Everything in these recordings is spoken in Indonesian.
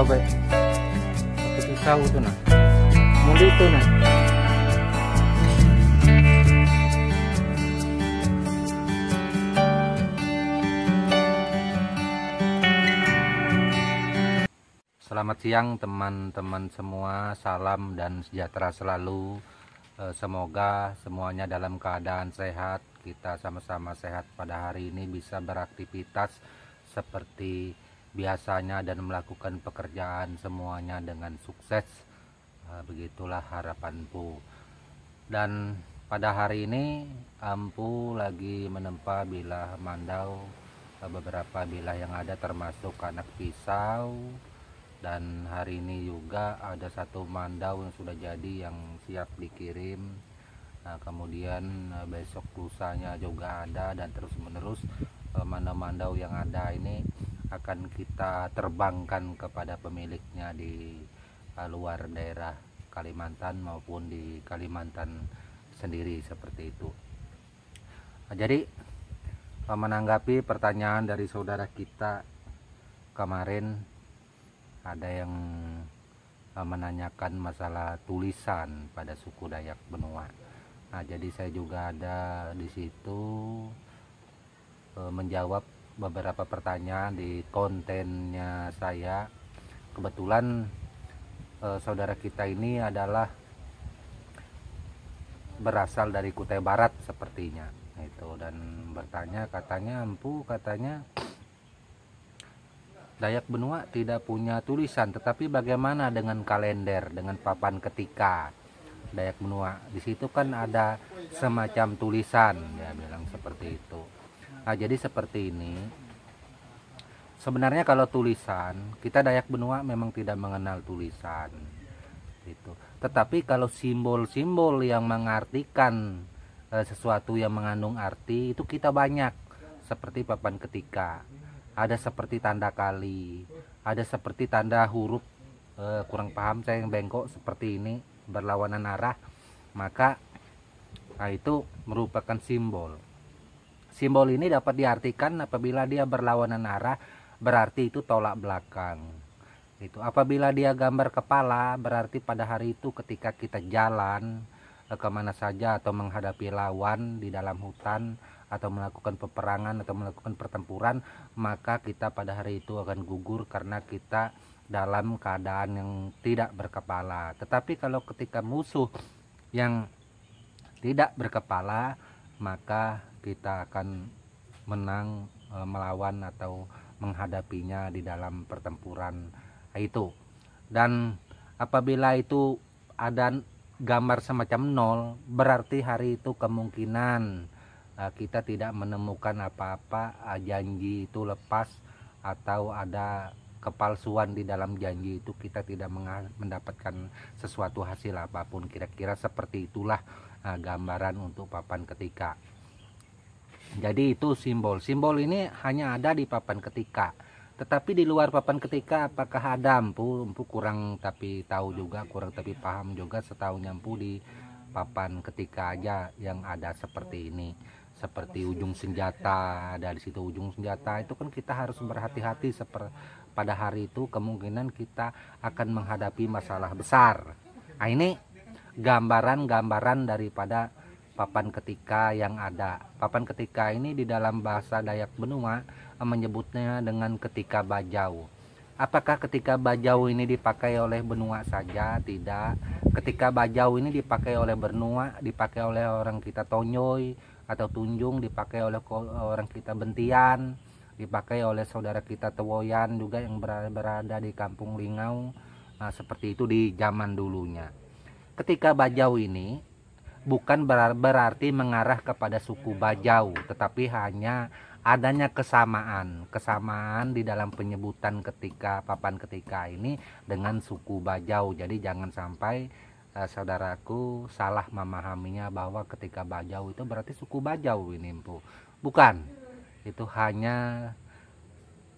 sobek pakai pisau tuh nah mundi itu nah. Selamat siang teman-teman semua, salam dan sejahtera selalu. Semoga semuanya dalam keadaan sehat, kita sama-sama sehat pada hari ini, bisa beraktivitas seperti biasanya dan melakukan pekerjaan semuanya dengan sukses. Begitulah harapanku. Dan pada hari ini Ampu lagi menempa bilah mandau, beberapa bilah yang ada termasuk anak pisau. Dan hari ini juga ada satu mandau yang sudah jadi yang siap dikirim. Nah, kemudian besok lusanya juga ada, dan terus menerus mandau-mandau yang ada ini akan kita terbangkan kepada pemiliknya di luar daerah Kalimantan maupun di Kalimantan sendiri, seperti itu. Nah, jadi menanggapi pertanyaan dari saudara kita kemarin, ada yang menanyakan masalah tulisan pada suku Dayak Benua. Nah, jadi saya juga ada di situ menjawab beberapa pertanyaan di kontennya saya. Kebetulan saudara kita ini adalah berasal dari Kutai Barat sepertinya. Itu, dan bertanya, katanya Ampu, katanya Dayak Benua tidak punya tulisan, tetapi bagaimana dengan kalender, dengan papan ketika Dayak Benua? Di situ kan ada semacam tulisan, dia bilang seperti itu. Nah, jadi seperti ini. Sebenarnya kalau tulisan, kita Dayak Benua memang tidak mengenal tulisan. Itu. Tetapi kalau simbol-simbol yang mengartikan sesuatu yang mengandung arti, itu kita banyak. Seperti papan ketika. Ada seperti tanda kali, ada seperti tanda huruf, kurang paham saya, yang bengkok seperti ini, berlawanan arah. Maka itu merupakan simbol. Simbol ini dapat diartikan apabila dia berlawanan arah, berarti itu tolak belakang. Itu apabila dia gambar kepala, berarti pada hari itu ketika kita jalan kemana saja atau menghadapi lawan di dalam hutan, atau melakukan peperangan atau melakukan pertempuran, maka kita pada hari itu akan gugur karena kita dalam keadaan yang tidak berkepala. Tetapi kalau ketika musuh yang tidak berkepala, maka kita akan menang, melawan atau menghadapinya di dalam pertempuran itu. Dan apabila itu ada gambar semacam 0, berarti hari itu kemungkinan kita tidak menemukan apa-apa, janji itu lepas, atau ada kepalsuan di dalam janji itu, kita tidak mendapatkan sesuatu hasil apapun. Kira-kira seperti itulah gambaran untuk papan ketika. Jadi itu simbol ini hanya ada di papan ketika. Tetapi di luar papan ketika apakah ada? Ampu kurang tapi tahu juga, kurang tapi paham juga. Setahu Ampu di papan ketika aja yang ada seperti ini. Seperti ujung senjata, dari situ ujung senjata itu kan kita harus berhati-hati. Pada hari itu kemungkinan kita akan menghadapi masalah besar. Nah, ini gambaran-gambaran daripada papan ketika yang ada. Papan ketika ini di dalam bahasa Dayak Benua menyebutnya dengan ketika bajau. Apakah ketika bajau ini dipakai oleh Benua saja? Tidak. Ketika bajau ini dipakai oleh Benua, dipakai oleh orang kita Tonyoy atau Tunjung, dipakai oleh orang kita Bentian, dipakai oleh saudara kita Tewoyan juga yang berada di Kampung Lingau. Nah, seperti itu di zaman dulunya. Ketika bajau ini bukan berarti mengarah kepada suku Bajau, tetapi hanya adanya kesamaan di dalam penyebutan ketika papan ketika ini dengan suku Bajau. Jadi jangan sampai saudaraku salah memahaminya bahwa ketika Bajau itu berarti suku Bajau ini, Empu. Bukan. Itu hanya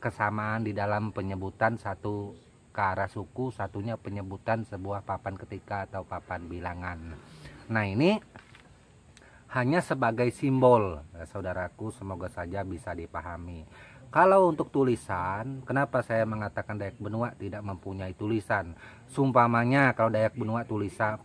kesamaan di dalam penyebutan, satu ke arah suku, satunya penyebutan sebuah papan ketika atau papan bilangan. Nah, ini hanya sebagai simbol, saudaraku, semoga saja bisa dipahami. Kalau untuk tulisan, kenapa saya mengatakan Dayak Benua tidak mempunyai tulisan? Sumpamanya kalau Dayak Benua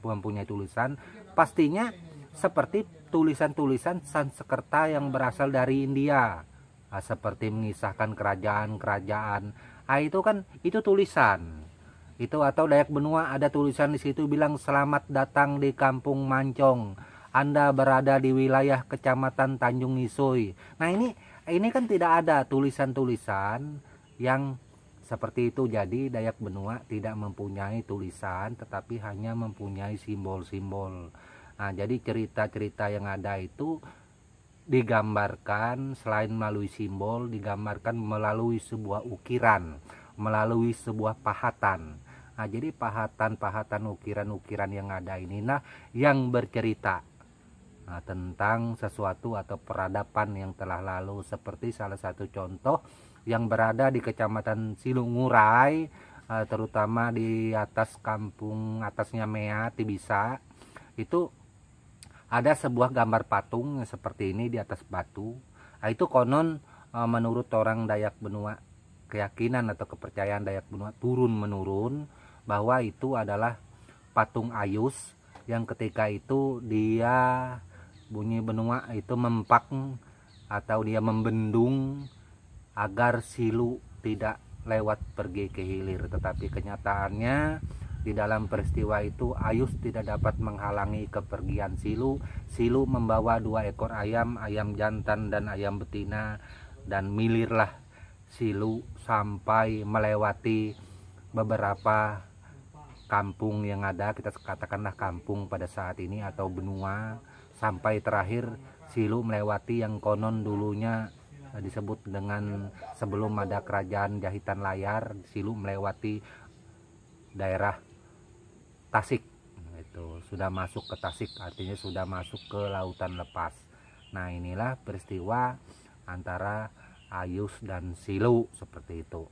mempunyai tulisan, pastinya seperti tulisan-tulisan Sanskerta yang berasal dari India. Seperti mengisahkan kerajaan-kerajaan. Itu kan itu tulisan. Itu atau Dayak Benua ada tulisan di situ bilang selamat datang di Kampung Mancong. Anda berada di wilayah Kecamatan Tanjung Ngisui. Nah, ini kan tidak ada tulisan-tulisan yang seperti itu. Jadi Dayak Benua tidak mempunyai tulisan, tetapi hanya mempunyai simbol-simbol. Nah, jadi cerita-cerita yang ada itu digambarkan selain melalui simbol, digambarkan melalui sebuah ukiran, melalui sebuah pahatan. Nah, jadi pahatan-pahatan, ukiran-ukiran yang ada ini yang bercerita tentang sesuatu atau peradaban yang telah lalu. Seperti salah satu contoh yang berada di Kecamatan Silungurai, terutama di atas kampung atasnya Mea Tibisa, itu ada sebuah gambar patung seperti ini di atas batu. Itu konon menurut orang Dayak Benua, keyakinan atau kepercayaan Dayak Benua turun menurun, bahwa itu adalah patung Ayus yang ketika itu dia bunyi Benua itu mempak atau dia membendung agar Silu tidak lewat pergi ke hilir. Tetapi kenyataannya di dalam peristiwa itu Ayus tidak dapat menghalangi kepergian Silu. Silu membawa 2 ekor ayam, ayam jantan dan ayam betina, dan milirlah Silu sampai melewati beberapa kampung yang ada, kita katakanlah kampung pada saat ini atau benua, sampai terakhir Silu melewati yang konon dulunya disebut dengan sebelum ada kerajaan jahitan layar, Silu melewati daerah Tasik. Itu sudah masuk ke Tasik, artinya sudah masuk ke lautan lepas. Nah, inilah peristiwa antara Ayus dan Silu seperti itu.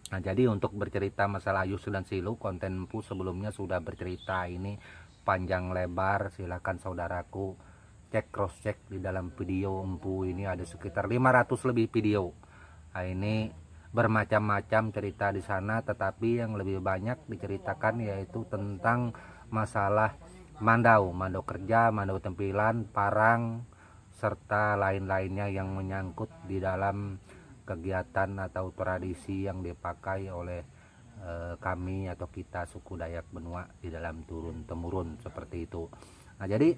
Nah, jadi untuk bercerita masalah Ayus dan Silu, konten Empu sebelumnya sudah bercerita, ini panjang lebar. Silahkan saudaraku cek, cross check di dalam video Empu ini ada sekitar 500 lebih video. Nah, ini bermacam-macam cerita di sana, tetapi yang lebih banyak diceritakan yaitu tentang masalah mandau kerja, mandau tempilan, parang, serta lain-lainnya yang menyangkut di dalam kegiatan atau tradisi yang dipakai oleh kami atau kita suku Dayak Benua di dalam turun temurun seperti itu. Nah, jadi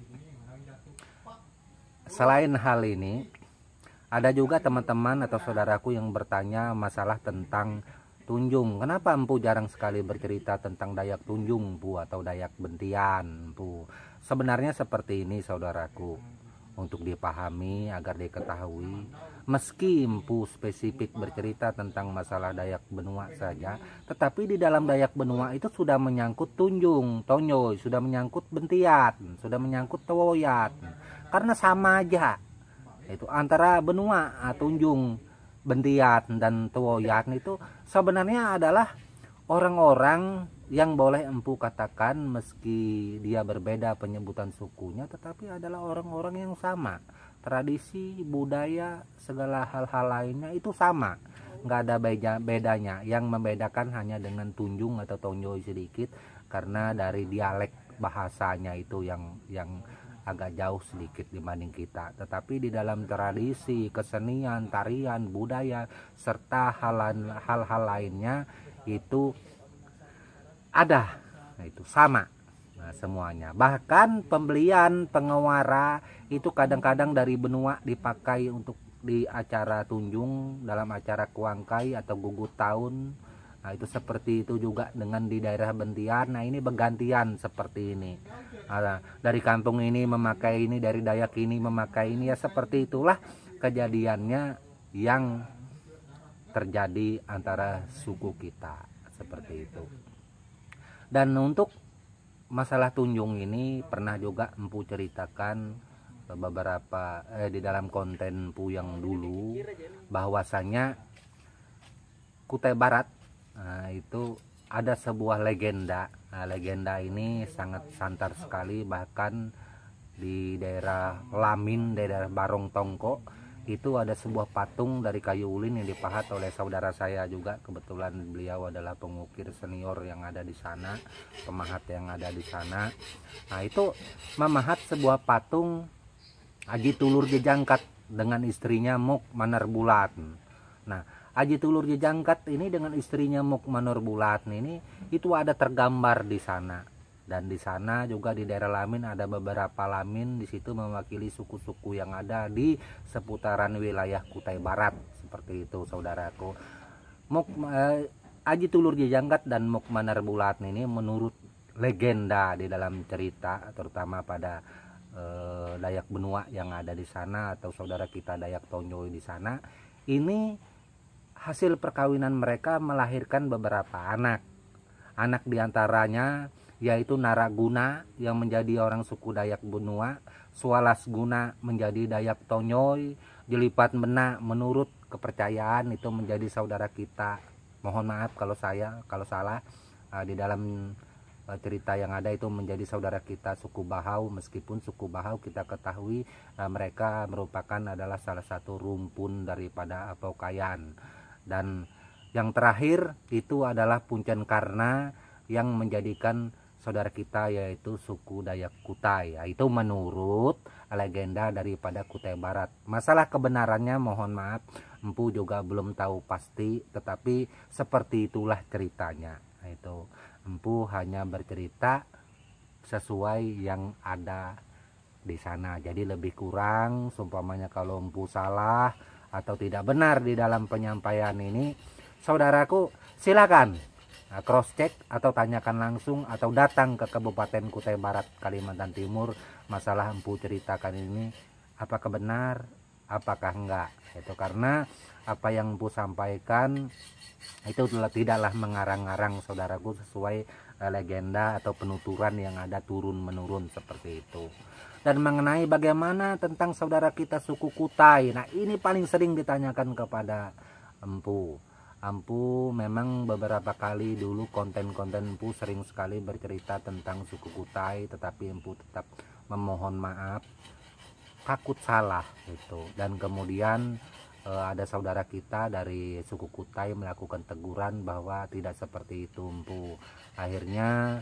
selain hal ini, ada juga teman-teman atau saudaraku yang bertanya masalah tentang Tunjung. Kenapa Empu jarang sekali bercerita tentang Dayak Tunjung, Empu, atau Dayak Bentian, Empu? Sebenarnya seperti ini saudaraku, untuk dipahami agar diketahui, meski Empu spesifik bercerita tentang masalah Dayak Benua saja, tetapi di dalam Dayak Benua itu sudah menyangkut Tunjung, Tonyoy, sudah menyangkut Bentian, sudah menyangkut Towoyat. Karena sama aja itu antara benua Tunjung, Bentian dan Towoyat itu sebenarnya adalah orang-orang yang boleh Empu katakan meski dia berbeda penyebutan sukunya, tetapi adalah orang-orang yang sama, tradisi, budaya, segala hal-hal lainnya itu sama, nggak ada bedanya. Yang membedakan hanya dengan Tunjung atau Tonyoy sedikit, karena dari dialek bahasanya itu yang agak jauh sedikit dibanding kita. Tetapi di dalam tradisi, kesenian, tarian, budaya, serta hal-hal lainnya itu ada, itu sama. Nah, semuanya. Bahkan pembelian pengewara itu kadang-kadang dari benua dipakai untuk di acara Tunjung, dalam acara Kuangkai atau gugut tahun. Nah, itu seperti itu juga dengan di daerah Bentian. Nah, ini bergantian seperti ini. Nah, dari kampung ini memakai ini, dari Dayak ini memakai ini, ya seperti itulah kejadiannya yang terjadi antara suku kita, seperti itu. Dan untuk masalah Tunjung ini pernah juga Empu ceritakan beberapa di dalam konten Empu yang dulu, bahwasanya Kutai Barat itu ada sebuah legenda. Nah, legenda ini sangat santer sekali, bahkan di daerah Lamin, daerah Barong Tongko itu ada sebuah patung dari kayu ulin yang dipahat oleh saudara saya juga. Kebetulan beliau adalah pengukir senior yang ada di sana, pemahat yang ada di sana. Nah, itu memahat sebuah patung Aji Tulur Jejangkat dengan istrinya Muk Manar Bulat. Nah, Aji Tulur Jejangkat ini dengan istrinya Muk Manar Bulat ini itu ada tergambar di sana. Dan di sana juga di daerah Lamin ada beberapa Lamin di situ mewakili suku-suku yang ada di seputaran wilayah Kutai Barat, seperti itu saudaraku. Aji Tulur Jejangkat dan Muk Manar Bulat ini menurut legenda di dalam cerita, terutama pada Dayak Benua yang ada di sana atau saudara kita Dayak Tonjoy di sana, ini hasil perkawinan mereka melahirkan beberapa anak. Anak diantaranya yaitu Naraguna yang menjadi orang suku Dayak Benua, Sualas Guna menjadi Dayak Tonyoy, Jelipat Mena menurut kepercayaan itu menjadi saudara kita. Mohon maaf kalau salah di dalam cerita yang ada itu menjadi saudara kita suku Bahau, meskipun suku Bahau kita ketahui mereka merupakan adalah salah satu rumpun daripada Apaukayan. Dan yang terakhir itu adalah Puncen Karna yang menjadikan saudara kita yaitu suku Dayak Kutai. Itu menurut legenda daripada Kutai Barat. Masalah kebenarannya mohon maaf, empu juga belum tahu pasti, tetapi seperti itulah ceritanya. Itu empu hanya bercerita sesuai yang ada di sana. Jadi lebih kurang seumpamanya kalau empu salah atau tidak benar di dalam penyampaian ini, saudaraku silakan cross check atau tanyakan langsung atau datang ke Kabupaten Kutai Barat, Kalimantan Timur. Masalah empu ceritakan ini apakah benar, apakah enggak. Itu karena apa yang empu sampaikan itu tidaklah mengarang-arang saudaraku, sesuai legenda atau penuturan yang ada turun menurun seperti itu. Dan mengenai bagaimana tentang saudara kita suku Kutai, nah ini paling sering ditanyakan kepada empu. Empu memang beberapa kali dulu konten-konten empu sering sekali bercerita tentang suku Kutai, tetapi empu tetap memohon maaf, takut salah itu. Dan kemudian ada saudara kita dari suku Kutai melakukan teguran bahwa tidak seperti itu empu. Akhirnya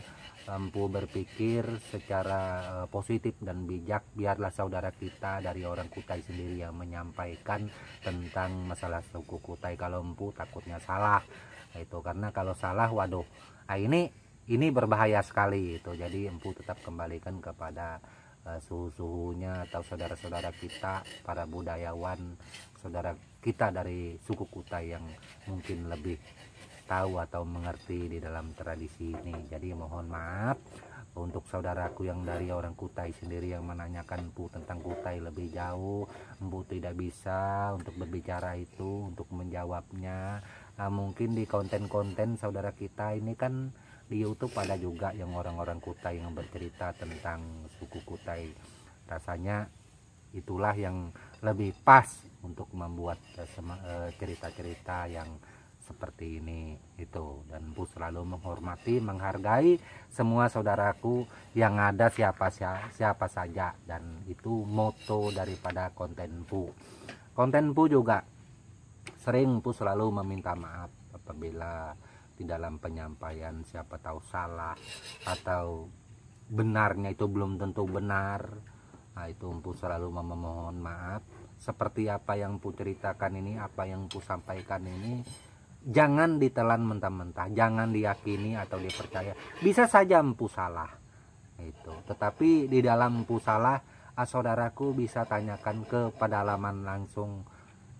empu berpikir secara positif dan bijak, biarlah saudara kita dari orang Kutai sendiri yang menyampaikan tentang masalah suku Kutai. Kalau empu takutnya salah itu, karena kalau salah waduh, nah ini berbahaya sekali itu. Jadi empu tetap kembalikan kepada suhu-suhunya atau saudara-saudara kita, para budayawan, saudara kita dari suku Kutai yang mungkin lebih tahu atau mengerti di dalam tradisi ini. Jadi mohon maaf untuk saudaraku yang dari orang Kutai sendiri yang menanyakan empu tentang Kutai lebih jauh, empu tidak bisa untuk berbicara itu, untuk menjawabnya. Mungkin di konten-konten saudara kita ini kan di YouTube ada juga yang orang-orang Kutai yang bercerita tentang suku Kutai. Rasanya itulah yang lebih pas untuk membuat cerita-cerita yang seperti ini itu. Dan empu selalu menghormati, menghargai semua saudaraku yang ada siapa saja, dan itu moto daripada konten empu. Konten empu juga sering empu selalu meminta maaf apabila di dalam penyampaian siapa tahu salah atau benarnya itu belum tentu benar. Nah, itu empu selalu memohon maaf. Seperti apa yang empu ceritakan ini, apa yang empu sampaikan ini, jangan ditelan mentah-mentah, jangan diyakini atau dipercaya. Bisa saja empu salah itu, tetapi di dalam empu salah, saudaraku bisa tanyakan ke pedalaman langsung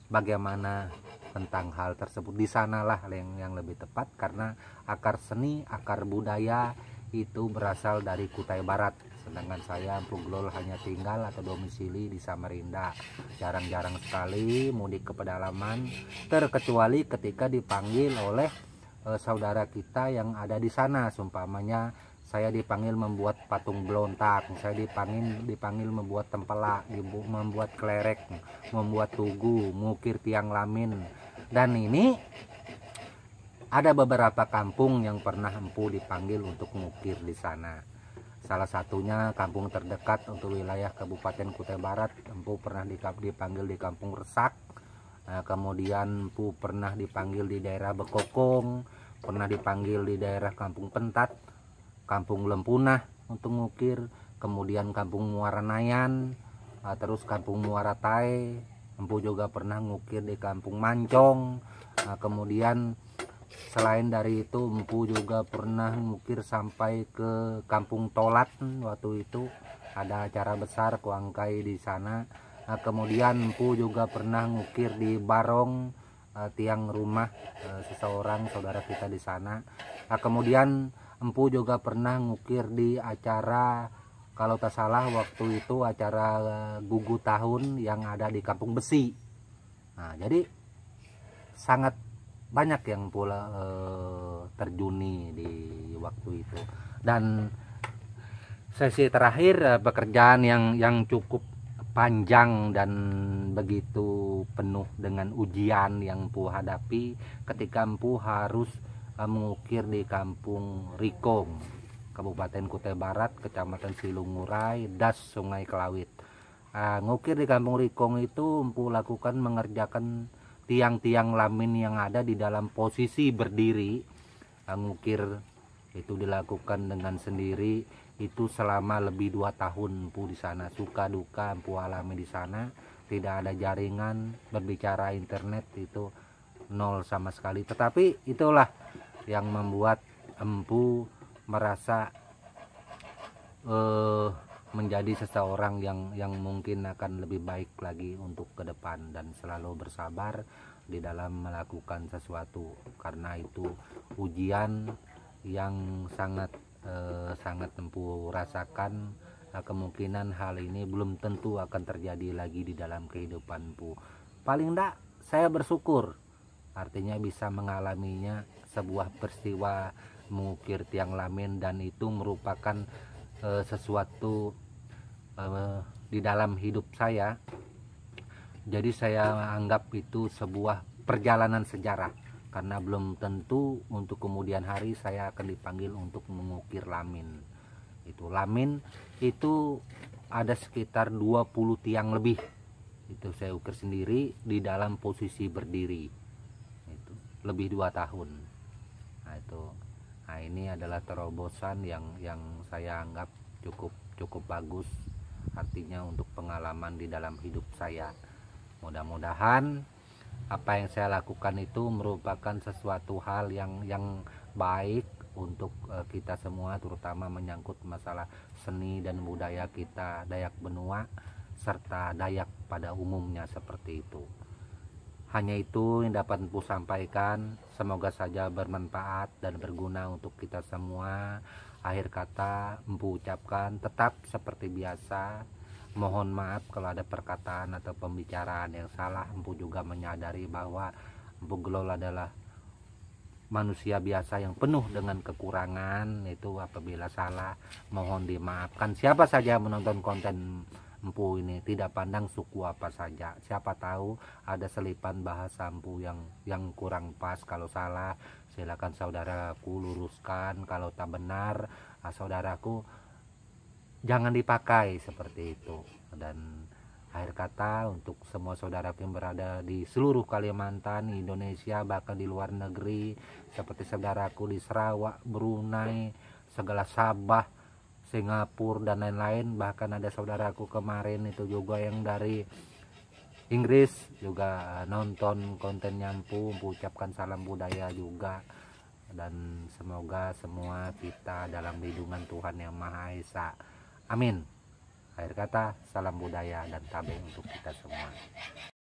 bagaimana tentang hal tersebut. Di sanalah yang lebih tepat, karena akar seni, akar budaya itu berasal dari Kutai Barat. Sedangkan saya Empu Glol hanya tinggal atau domisili di Samarinda. Jarang-jarang sekali mudik ke pedalaman, terkecuali ketika dipanggil oleh saudara kita yang ada di sana. Seumpamanya saya dipanggil membuat patung belontak, saya dipanggil membuat tempelak, membuat klerek, membuat tugu, mengukir tiang lamin. Dan ini ada beberapa kampung yang pernah empu dipanggil untuk mengukir di sana. Salah satunya kampung terdekat untuk wilayah Kabupaten Kutai Barat, empu pernah dipanggil di Kampung Resak. Kemudian empu pernah dipanggil di daerah Bekokong, pernah dipanggil di daerah Kampung Pentat, Kampung Lempunah untuk ngukir, kemudian Kampung Muara Nayan, terus Kampung Muara Tae. Empu juga pernah ngukir di Kampung Mancong. Kemudian selain dari itu empu juga pernah ngukir sampai ke Kampung Tolat. Waktu itu ada acara besar Kuangkai di sana. Kemudian empu juga pernah ngukir di Barong, tiang rumah seseorang saudara kita di sana. Kemudian empu juga pernah ngukir di acara, kalau tak salah waktu itu acara gugu tahun yang ada di Kampung Besi. Jadi sangat banyak yang pula terjuni di waktu itu. Dan sesi terakhir pekerjaan yang cukup panjang dan begitu penuh dengan ujian yang empu hadapi ketika empu harus mengukir di Kampung Rikong, Kabupaten Kutai Barat, Kecamatan Silungurai, Das Sungai Kelawit. Ngukir di Kampung Rikong itu empu lakukan mengerjakan tiang-tiang lamin yang ada di dalam posisi berdiri. Ngukir itu dilakukan dengan sendiri, itu selama lebih 2 tahun empu di sana. Suka duka empu alami di sana, tidak ada jaringan, berbicara internet itu nol sama sekali. Tetapi itulah yang membuat empu merasa menjadi seseorang yang mungkin akan lebih baik lagi untuk ke depan, dan selalu bersabar di dalam melakukan sesuatu, karena itu ujian yang sangat empu rasakan. Kemungkinan hal ini belum tentu akan terjadi lagi di dalam kehidupan empu. Paling enggak saya bersyukur, artinya bisa mengalaminya, sebuah peristiwa mengukir tiang lamin, dan itu merupakan sesuatu di dalam hidup saya. Jadi saya anggap itu sebuah perjalanan sejarah, karena belum tentu untuk kemudian hari saya akan dipanggil untuk mengukir lamin. Itu lamin itu ada sekitar 20 tiang lebih, itu saya ukir sendiri di dalam posisi berdiri, itu lebih 2 tahun. Nah ini adalah terobosan yang saya anggap cukup bagus, artinya untuk pengalaman di dalam hidup saya. Mudah-mudahan apa yang saya lakukan itu merupakan sesuatu hal yang baik untuk kita semua, terutama menyangkut masalah seni dan budaya kita Dayak Benua serta Dayak pada umumnya, seperti itu. Hanya itu yang dapat empu sampaikan. Semoga saja bermanfaat dan berguna untuk kita semua. Akhir kata empu ucapkan tetap seperti biasa. Mohon maaf kalau ada perkataan atau pembicaraan yang salah. Empu juga menyadari bahwa empu Gelol adalah manusia biasa yang penuh dengan kekurangan. Itu apabila salah mohon dimaafkan. Siapa saja yang menonton konten empu ini, tidak pandang suku apa saja. Siapa tahu ada selipan bahasa empu yang kurang pas. Kalau salah silakan saudaraku luruskan, kalau tak benar saudaraku jangan dipakai, seperti itu. Dan akhir kata untuk semua saudaraku yang berada di seluruh Kalimantan, Indonesia, bahkan di luar negeri, seperti saudaraku di Sarawak, Brunei, segala Sabah, Singapura dan lain-lain. Bahkan ada saudaraku kemarin itu juga yang dari Inggris juga nonton kontennya empu ucapkan salam budaya juga. Dan semoga semua kita dalam lindungan Tuhan Yang Maha Esa, amin. Akhir kata salam budaya dan tabe untuk kita semua.